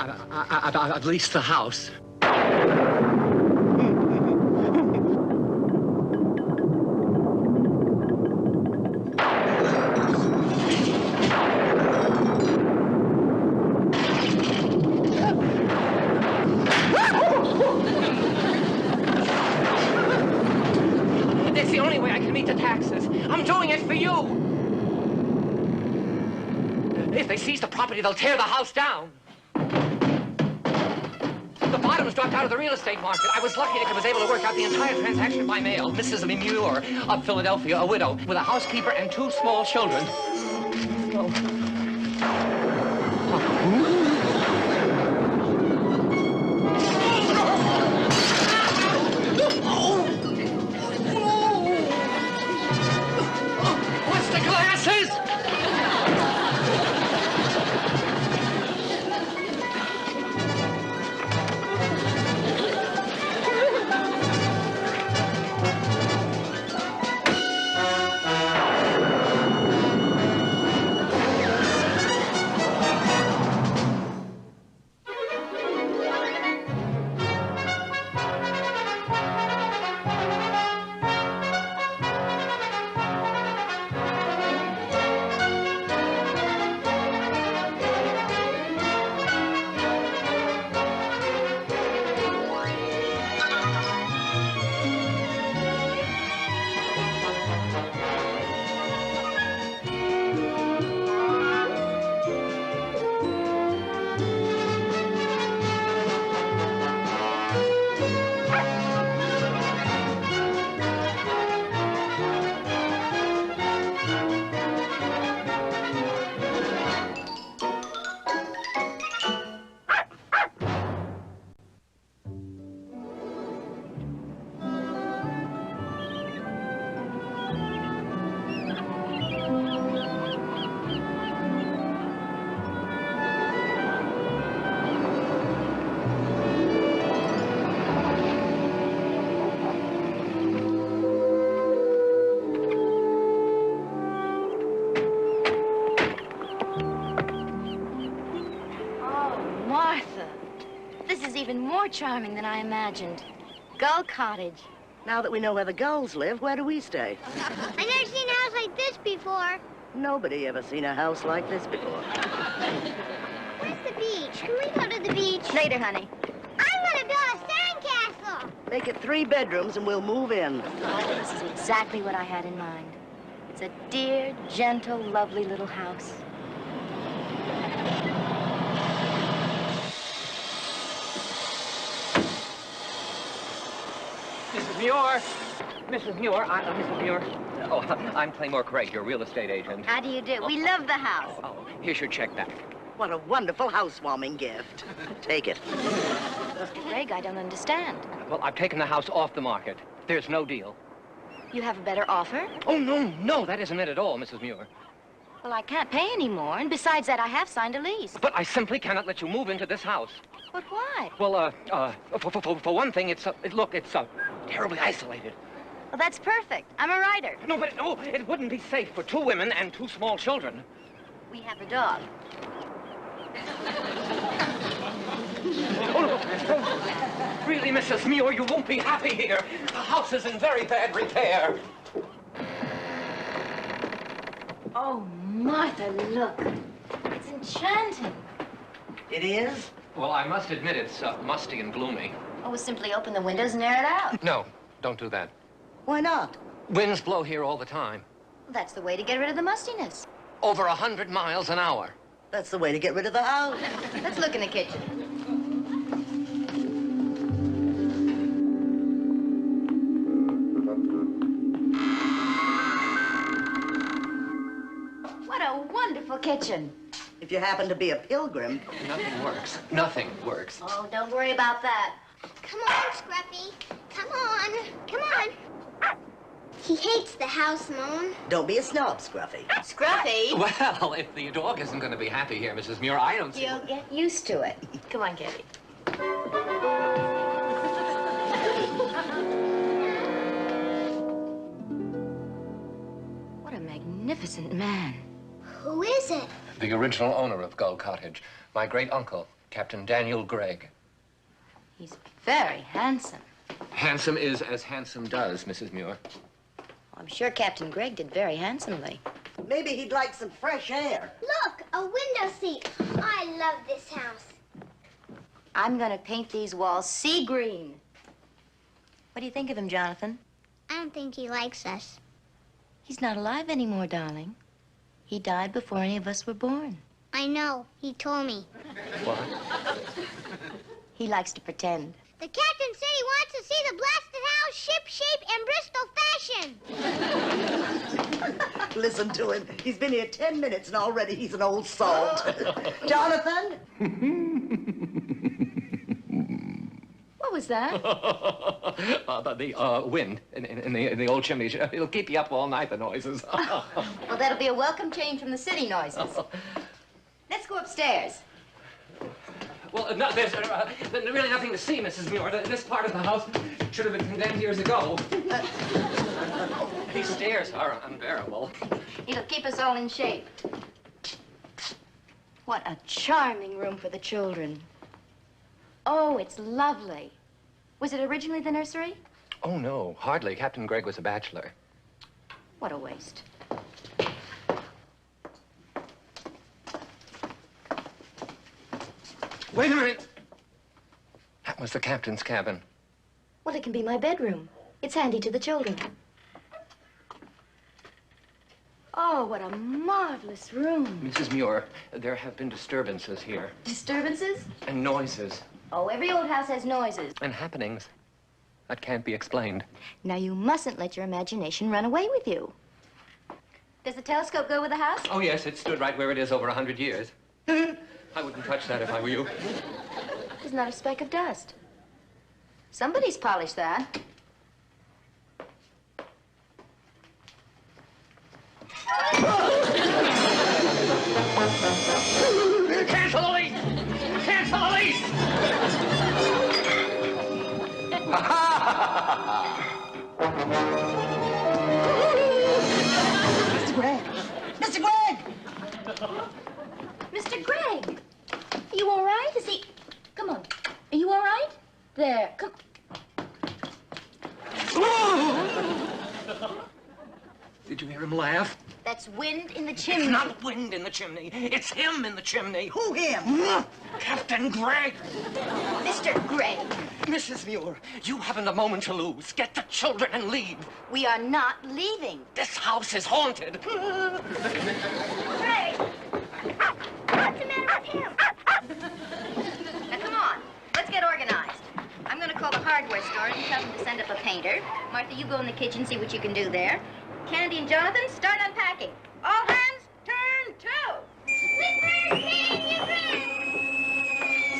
At least the house. That's the only way I can meet the taxes. I'm doing it for you. If they seize the property, they'll tear the house down. The bottom's dropped out of the real estate market. I was lucky that I was able to work out the entire transaction by mail. Mrs. Muir of Philadelphia, a widow, with a housekeeper and 2 small children. What's the glasses? Even more charming than I imagined. Gull Cottage. Now that we know where the gulls live, where do we stay? I've never seen a house like this before. Nobody ever seen a house like this before. Where's the beach? Can we go to the beach? Later, honey. I want to build a sandcastle. Make it 3 bedrooms and we'll move in. Oh, this is exactly what I had in mind. It's a dear, gentle, lovely little house. Mrs. Muir, Mrs. Muir. Oh, I'm Claymore Gregg, your real estate agent. How do you do? We love the house. Oh, here's your check back. What a wonderful housewarming gift. Take it. Mr. Gregg, I don't understand. Well, I've taken the house off the market. There's no deal. You have a better offer? Oh, no, that isn't it at all, Mrs. Muir. Well, I can't pay any more, and besides that, I have signed a lease. But I simply cannot let you move into this house. But why? Well, for one thing, it's terribly isolated. Well, that's perfect. I'm a writer. No, it wouldn't be safe for 2 women and 2 small children. We have a dog. Really, Mrs. Muir, you won't be happy here. The house is in very bad repair. Oh, Martha, look. It's enchanting. It is? Well, I must admit it's musty and gloomy. Oh, we'll simply open the windows and air it out. No, don't do that. Why not? Winds blow here all the time. Well, that's the way to get rid of the mustiness. Over 100 miles an hour. That's the way to get rid of the house. Let's look in the kitchen. What a wonderful kitchen. If you happen to be a pilgrim. Nothing works. Nothing works. Oh, don't worry about that. Come on, Scruffy. Come on. Come on. He hates the house, Mom. Don't be a snob, Scruffy. Scruffy. Well, if the dog isn't going to be happy here, Mrs. Muir, I don't see... You'll get used to it. Come on, Kitty. What a magnificent man. Who is it? The original owner of Gull Cottage, my great-uncle, Captain Daniel Gregg. He's very handsome. Handsome is as handsome does, Mrs. Muir. I'm sure Captain Gregg did very handsomely. Maybe he'd like some fresh air. Look, a window seat. I love this house. I'm gonna paint these walls sea green. What do you think of him, Jonathan? I don't think he likes us. He's not alive anymore, darling. He died before any of us were born. I know. He told me. What? He likes to pretend. The captain said he wants to see the blasted house ship shape and Bristol fashion. Listen to him. He's been here 10 minutes and already he's an old salt. Jonathan? What was that? The wind in the old chimney. It'll keep you up all night, the noises. Well, that'll be a welcome change from the city noises. Let's go upstairs. Well, no, there's really nothing to see, Mrs. Muir. This part of the house should have been condemned years ago. These stairs are unbearable. It'll keep us all in shape. What a charming room for the children. Oh, it's lovely. Was it originally the nursery? Oh, no, hardly. Captain Gregg was a bachelor. What a waste. Wait a minute. That was the captain's cabin. Well, it can be my bedroom. It's handy to the children. Oh, what a marvelous room. Mrs. Muir, there have been disturbances here. Disturbances? And noises. Oh, every old house has noises. And happenings that can't be explained. Now, you mustn't let your imagination run away with you. Does the telescope go with the house? Oh, yes, it stood right where it is over 100 years. I wouldn't touch that if I were you. There's not a speck of dust. Somebody's polished that. Cancel the lease! Cancel the lease! Mr. Gregg! Mr. Gregg! Mr. Gregg! Are you all right? Is he... Come on. Are you all right? There. Come... Did you hear him laugh? That's wind in the chimney. It's not wind in the chimney. It's him in the chimney. Who him? Captain Gregg. Mr. Gregg, Mrs. Muir, you haven't a moment to lose. Get the children and leave. we are not leaving. This house is haunted. Gregg! What's the matter with him? Now, come on. Let's get organized. I'm going to call the hardware store and tell them to send up a painter. Martha, you go in the kitchen, see what you can do there. Candy and Jonathan, start unpacking. All hands, turn to.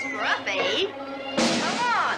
Scruffy. Come on.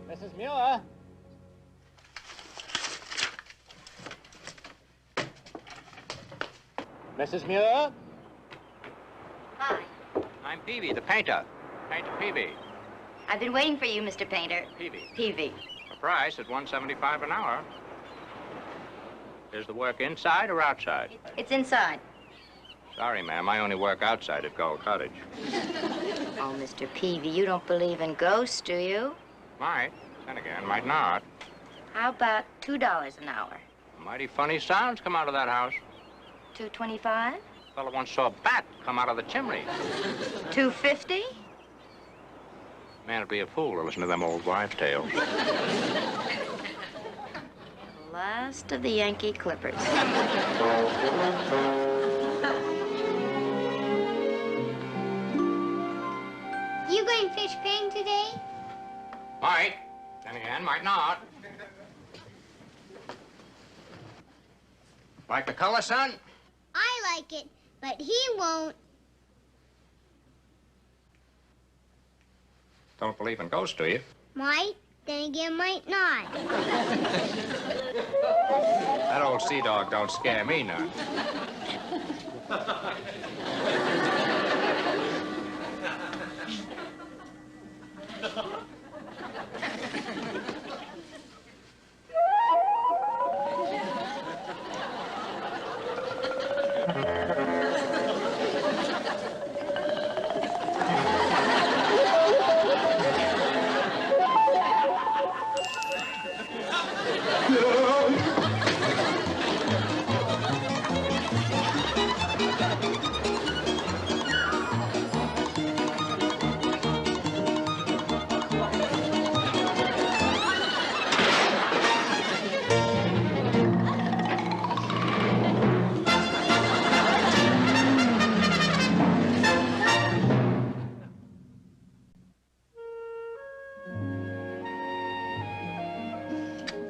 Mrs. Muir? Mrs. Muir? Hi. I'm Peavy, the painter. Painter Peavy. I've been waiting for you, Mr. Painter. Peavy. Peavy. The price at $1.75 an hour. Is the work inside or outside? It's inside. Sorry, ma'am. I only work outside at Gull Cottage. Oh, Mr. Peavy, you don't believe in ghosts, do you? Might. Then again, might not. How about $2 an hour? Mighty funny sounds come out of that house. $2.25? Fellow once saw a bat come out of the chimney. $2.50? Man'd be a fool to listen to them old wives' tales. last of the Yankee Clippers. You going fish paying today? Might. Then again, might not. Like the color, son? I like it, but he won't. Don't believe in ghosts, do you? Might, then again might not. That old sea dog don't scare me none.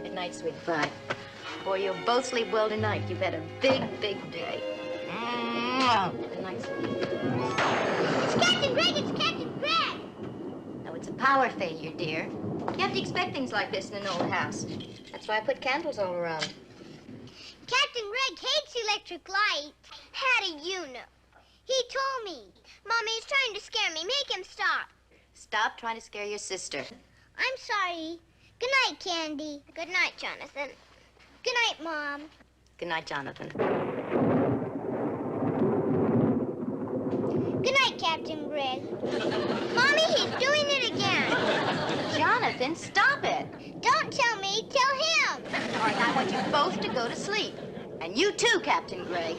Good night, sweet pie. Boy, you'll both sleep well tonight. You've had a big, big day. Good night, sweetie. It's Captain Gregg! It's Captain Gregg! No, it's a power failure, dear. You have to expect things like this in an old house. That's why I put candles all around. Captain Gregg hates electric light. How do you know? He told me. Mommy is trying to scare me. Make him stop. Stop trying to scare your sister. I'm sorry. Good night, Candy. Good night, Jonathan. Good night, Mom. Good night, Jonathan. Good night, Captain Gregg. Mommy, he's doing it again. Jonathan, stop it. Don't tell me, tell him. All right, I want you both to go to sleep. And you too, Captain Gregg.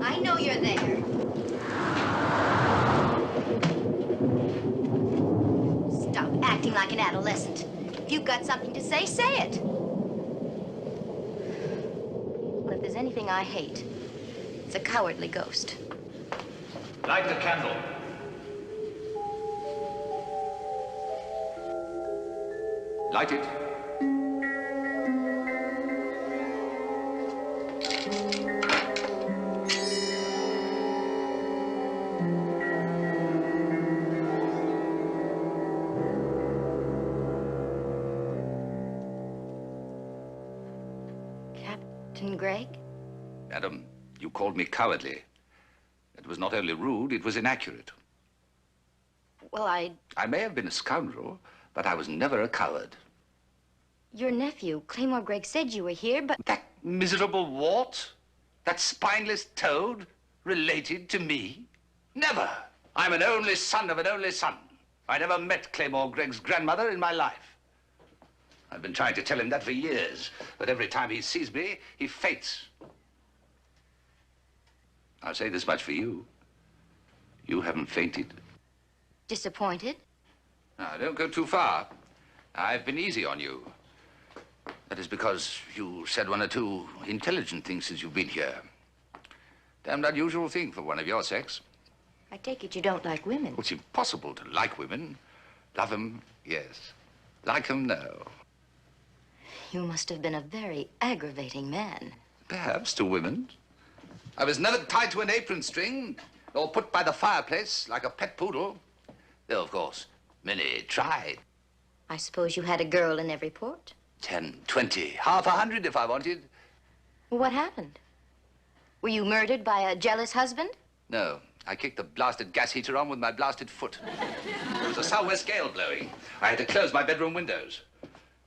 I know you're there. Stop acting like an adolescent. If you've got something to say, say it. Well, if there's anything I hate, it's a cowardly ghost. Light the candle. Light it. Captain Gregg? Madam, you called me cowardly. It was not only rude, it was inaccurate. Well, I may have been a scoundrel, but I was never a coward. your nephew, Claymore Gregg, said you were here, but... That miserable wart? That spineless toad? Related to me? Never. I'm an only son of an only son. I never met Claymore Gregg's grandmother in my life. I've been trying to tell him that for years, but every time he sees me, he faints. I'll say this much for you. You haven't fainted. Disappointed? Now, don't go too far. I've been easy on you. That is because you said one or two intelligent things since you've been here. Damned unusual thing for one of your sex. I take it you don't like women. Well, it's impossible to like women. Love them, yes. Like them, no. You must have been a very aggravating man. Perhaps to women. I was never tied to an apron string or put by the fireplace like a pet poodle. Though, of course, many tried. I suppose you had a girl in every port? 10, 20, half 100 if I wanted. Well, what happened? Were you murdered by a jealous husband? No, I kicked the blasted gas heater on with my blasted foot. There was a southwest gale blowing. I had to close my bedroom windows.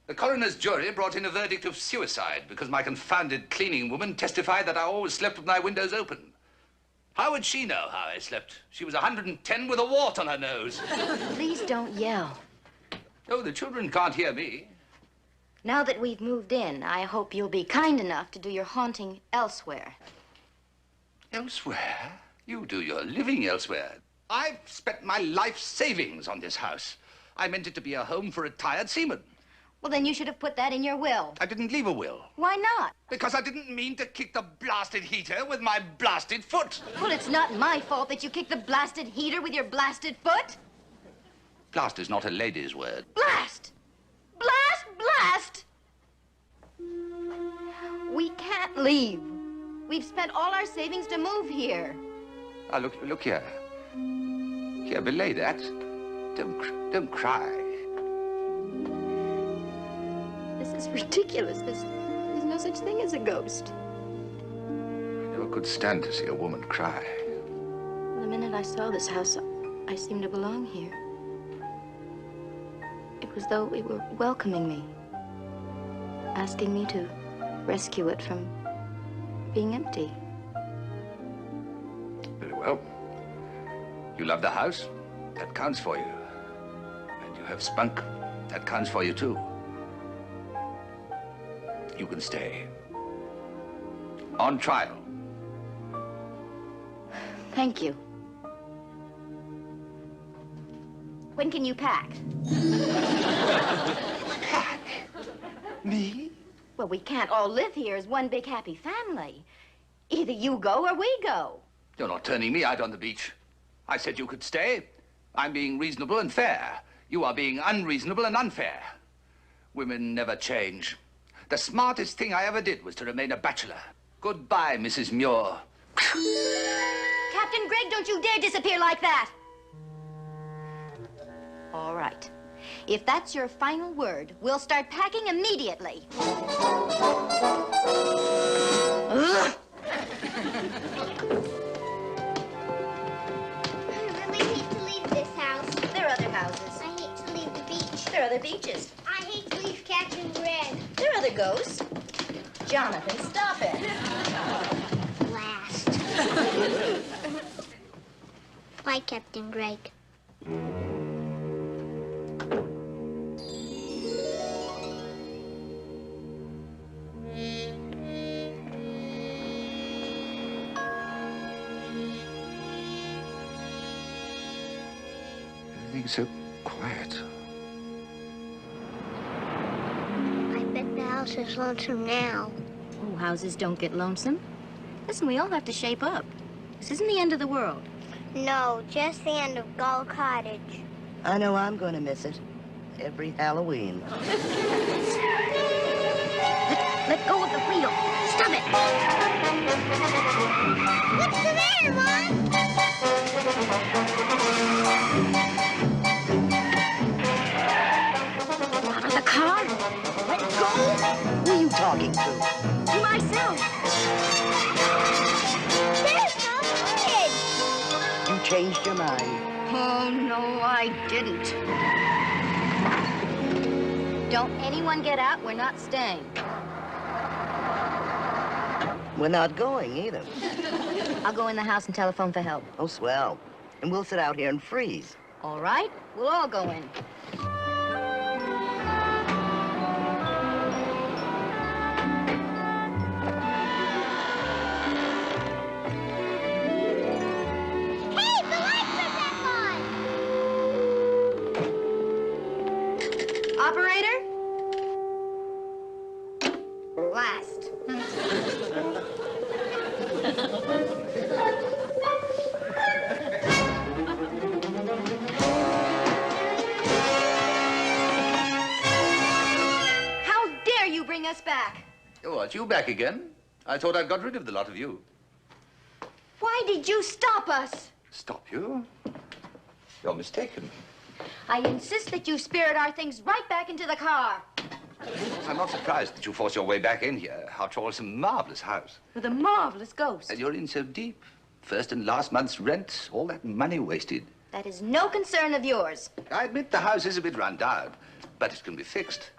The coroner's jury brought in a verdict of suicide because my confounded cleaning woman testified that I always slept with my windows open. How would she know how I slept? She was 110 with a wart on her nose. Please don't yell. Oh, the children can't hear me. Now that we've moved in, I hope you'll be kind enough to do your haunting elsewhere. Elsewhere? You do your living elsewhere. I've spent my life savings on this house. I meant it to be a home for retired seamen. Well, then you should have put that in your will. I didn't leave a will. Why not? Because I didn't mean to kick the blasted heater with my blasted foot. Well, it's not my fault that you kicked the blasted heater with your blasted foot. Blast is not a lady's word. Blast! Blast! Blast! We can't leave. We've spent all our savings to move here. Ah, look here. Here, belay that. Don't cry. This is ridiculous. There's no such thing as a ghost. I never could stand to see a woman cry. The minute I saw this house, I seemed to belong here. It was though it were welcoming me, asking me to rescue it from being empty. Very well. You love the house. That counts for you. And you have spunk. That counts for you, too. You can stay. On trial. Thank you. When can you pack? Pack? Me? Well, we can't all live here as one big happy family. Either you go or we go. You're not turning me out on the beach. I said you could stay. I'm being reasonable and fair. You are being unreasonable and unfair. Women never change. The smartest thing I ever did was to remain a bachelor. Goodbye, Mrs. Muir. Captain Gregg, don't you dare disappear like that. All right. If that's your final word, we'll start packing immediately. Ugh. I really hate to leave this house. There are other houses. I hate to leave the beach. There are other beaches. I hate to leave Captain Gregg. There are other ghosts. Jonathan, stop it. Blast. Bye, Captain Gregg. Everything's so quiet. I bet the house is lonesome now. Oh, houses don't get lonesome. Listen, we all have to shape up. This isn't the end of the world. No, just the end of Gull Cottage. I know I'm going to miss it. Every Halloween. Let go of the wheel. Stop it. What's the matter, Mom? Out of the car. Let go. Who are you talking to? To myself. There's no bridge. You changed your mind. Oh, no, I didn't. Don't anyone get out. We're not staying. We're not going either. I'll go in the house and telephone for help. Oh, swell. And we'll sit out here and freeze. All right, we'll all go in. Hey, the lights are back on. Operator? Blast. How dare you bring us back? Oh, aren't you back again? I thought I'd got rid of the lot of you. Why did you stop us? Stop you? You're mistaken. I insist that you spirit our things right back into the car. I'm not surprised that you forced your way back in here. After all, it's a marvelous house. With a marvelous ghost. And you're in so deep. First and last month's rent, all that money wasted. That is no concern of yours. I admit the house is a bit run down, but it can be fixed.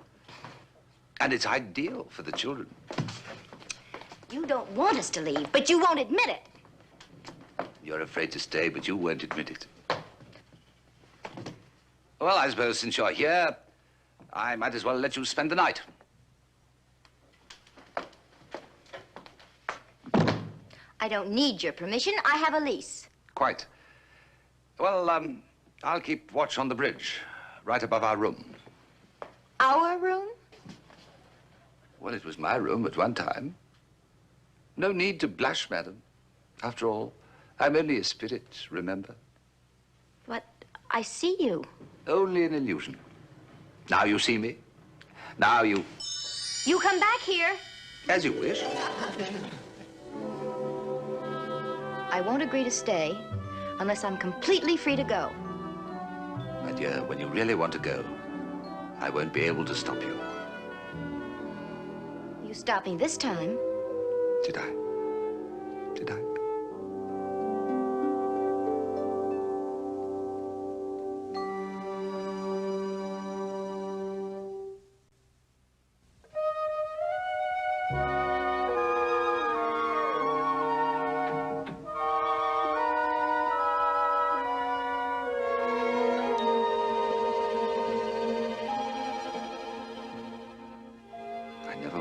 And it's ideal for the children. You don't want us to leave, but you won't admit it. You're afraid to stay, but you won't admit it. Well, I suppose since you're here, I might as well let you spend the night. I don't need your permission. I have a lease. Quite. Well, I'll keep watch on the bridge, right above our room. Our room? Well, it was my room at one time. No need to blush, madam. After all, I'm only a spirit, remember? But I see you. Only an illusion. Now you see me. Now you... You come back here. As you wish. I won't agree to stay unless I'm completely free to go. My dear, when you really want to go, I won't be able to stop you. You stopped me this time. Did I? Did I?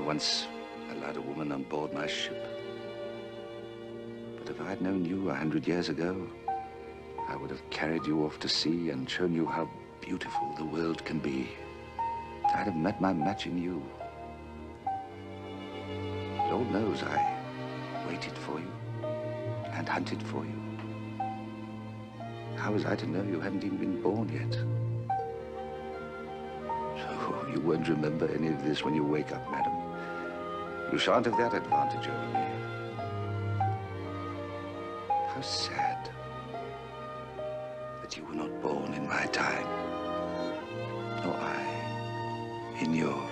Once allowed a woman on board my ship. But if I'd known you 100 years ago, I would have carried you off to sea and shown you how beautiful the world can be. I'd have met my match in you. Lord knows I waited for you and hunted for you. How was I to know you hadn't even been born yet? So you won't remember any of this when you wake up, madam. You shan't have that advantage over me. How sad that you were not born in my time, nor I in yours.